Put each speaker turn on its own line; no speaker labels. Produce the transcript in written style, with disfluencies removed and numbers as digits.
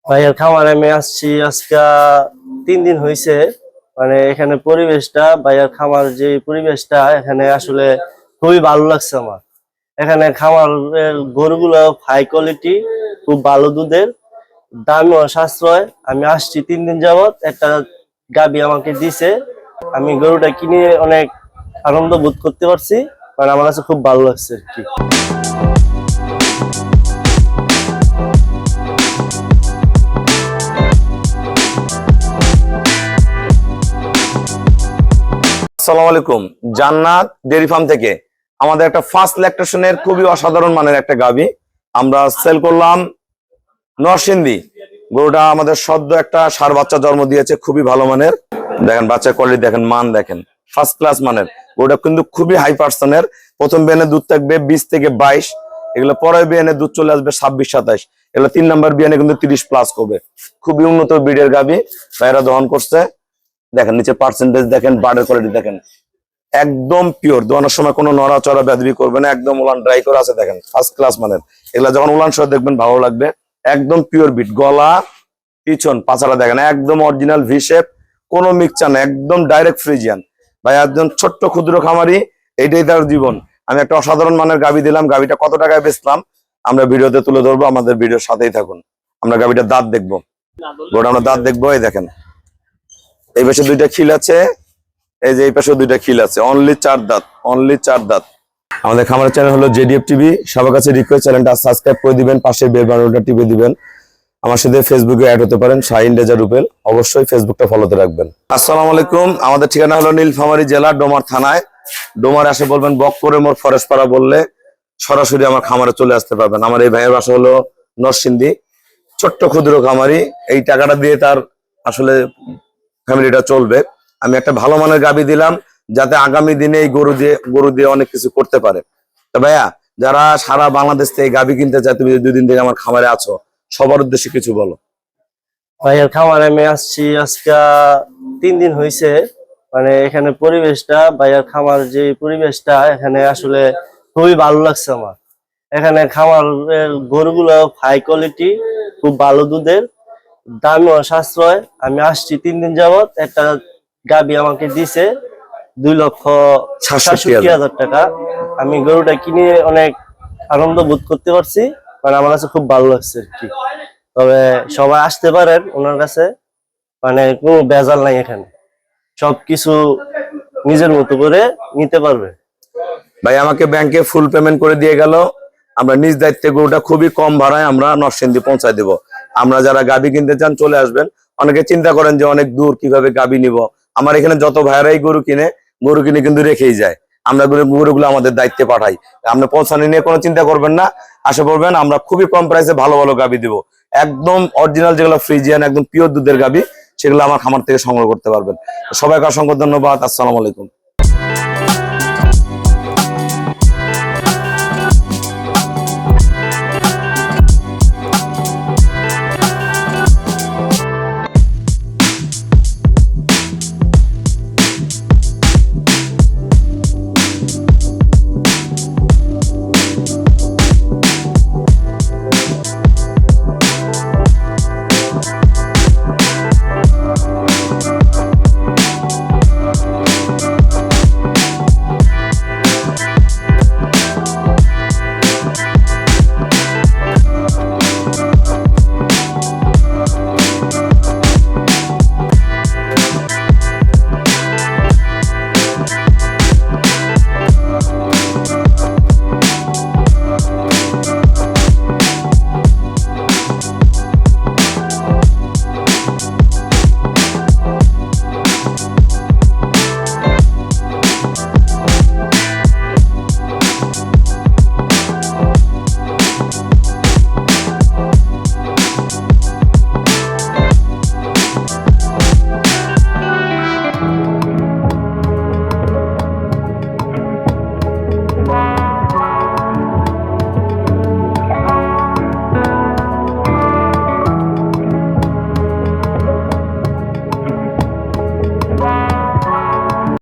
ভাইয়ের খামারে আমি আসছি আজকে 3 দিন হয়েছে। মানে এখানে পরিবেশটা, ভাইয়ের খামার যে পরিবেশটা এখানে আসলে খুবই ভালো লাগছে আমার। এখানে খামারের গরুগুলো হাই কোয়ালিটি, খুব ভালো দুধের, দামও সাশ্রয়। আমি আসছি 3 দিন যাবত, একটা গাবি আমাকে দিছে। আমি গরুটা কিনে অনেক আনন্দ বোধ করতে পারছি। মানে আমার কাছে খুব ভালো লাগছে আর কি।
আসসালামু আলাইকুম। জান্নাত ডেয়ারি ফার্ম থেকে আমাদের একটা ফার্স্ট ল্যাকটেশনের খুবই অসাধারণ মানের একটা গাভী আমরা সেল করলাম। নরসিংদী গরুটা আমাদের সদ্য একটা ষাঁড় বাচ্চা জন্ম দিয়েছে, খুবই ভালো মানের। দেখেন বাচ্চার কোয়ালিটি দেখেন, মান দেখেন, ফার্স্ট ক্লাস মানের। গরুটা কিন্তু খুবই হাই পার্সনের। প্রথম বিয়ানে দুধ থাকবে 20 থেকে 22, এগুলো পরের বিয়ানে দুধ চলে আসবে 26-27, এগুলো 3 নাম্বার বিয়ানে কিন্তু 30+ করবে। খুবই উন্নত ব্রিডের গাভী ভাইরা দহন করছে। দেখেন নিচে পার্সেন্টেজ দেখেন, বার্ডের কোয়ালিটি দেখেন, একদম পিওর। দোয়ানোর সময় কোনো নড়াচড়া বেদবি করবে না, একদম উলান ড্রাই করে আছে দেখেন, ফার্স্ট ক্লাস মানের। এগুলা যখন উলান সহ দেখবেন ভালো লাগবে। একদম পিওর বিট, গলা পিছন পাছাটা দেখেন একদম অরিজিনাল ভি শেপ, কোনো মিক্সচার না, একদম ডাইরেক্ট ফ্রিজিয়ান। ভাই একজন ছোট্ট ক্ষুদ্র খামারি, এইটাই তার জীবন। আমি একটা অসাধারণ মানের গাভী দিলাম। গাভীটা কত টাকায় বেচলাম আমরা ভিডিওতে তুলে ধরবো, আমাদের ভিডিওর সাথেই থাকুন। আমরা গাভীটার দাঁত দেখবো, গোটা আমরা দাঁত দেখবো। এই দেখেন এই পাশে 2টা খিল আছে, এই যে এই পাশে 2টা খিল আছে, অনলি 4 দাঁত, অনলি 4 দাঁত। আমাদের খামারের চ্যানেল হলো জেডিএফ টিভি। সবার কাছে রিকোয়েস্ট, চ্যানেলটা সাবস্ক্রাইব করে দিবেন, পাশে বেল বাটনটা টিপে দিবেন। আমার সাথে ফেসবুকে অ্যাড হতে পারেন, শাহিন রেজা রুবেল, অবশ্যই ফেসবুকটা ফলোতে রাখবেন। আসসালামু আলাইকুম। আমাদের ঠিকানা হলো নীলফামারী জেলা, ডোমার থানায়। ডোমার আসে বলবেন বক্করে মোড় ফরেস্টপাড়া বললে সরাসরি আমার খামারে চলে আসতে পারবেন। আমার এই ভাইয়ের বাসা হলো নরসিংদী, ছোট্ট ক্ষুদ্র খামারি। এই টাকাটা দিয়ে তার আসলে ফ্যামিলিটা চলবে। আমি একটা ভালো মানের গাভী দিলাম যাতে আগামী দিনে এই গরু দিয়ে অনেক কিছু করতে পারে। তো ভাইয়া, যারা সারা বাংলাদেশ থেকে গাভী কিনতে চায়, তুমি 2 দিন থেকে আমার খামারে আছো, সবার উদ্দেশ্যে কিছু বলো।
ভাইয়ের খামারে আমি আসছি আজকে 3 দিন হয়েছে। মানে এখানে পরিবেশটা, ভাইয়ের খামার যে পরিবেশটা এখানে আসলে খুবই ভালো লাগছে আমার। এখানে খামারের গরুগুলো হাই কোয়ালিটি, খুব ভালো দুধের, দামও সাশ্রয়। আমি আসছি 3 দিন যাবত, একটা গাবি আমাকে দিছে 2,67,000 টাকা। আমি গরুটা কিনে অনেক আনন্দ বোধ করতে পারছি। মানে আমার কাছে খুব ভালো লাগছে আর কি। তবে সবাই আসতে পারেন ওনার কাছে, মানে কোনো ভেজাল নাই এখানে, সবকিছু নিজের মতো করে নিতে পারবে।
ভাই আমাকে ব্যাংকে ফুল পেমেন্ট করে দিয়ে গেল, আমরা নিজ দায়িত্বে গরুটা খুবই কম ভাড়ায় আমরা নরসিংদী পৌঁছায় দেব। আমরা যারা গাভী কিনতে চান চলে আসবেন। অনেকে চিন্তা করেন যে অনেক দূর কিভাবে গাভী নিব। আমার এখানে যত ভাইয়ারাই গরু কিনে কিন্তু রেখেই যায়। আমরা গরুগুলো আমাদের দায়িত্বে পাঠাই। আপনি পৌঁছানো নিয়ে কোনো চিন্তা করবেন না, আশা করবেন আমরা খুবই কম প্রাইসে ভালো ভালো গাভী দিব। একদম অরিজিনাল যেগুলো ফ্রিজিয়ান, একদম পিওর দুধের গাভী, সেগুলো আমার খামার থেকে সংগ্রহ করতে পারবেন। সবাইকে অসংখ্য ধন্যবাদ। আসসালামু আলাইকুম।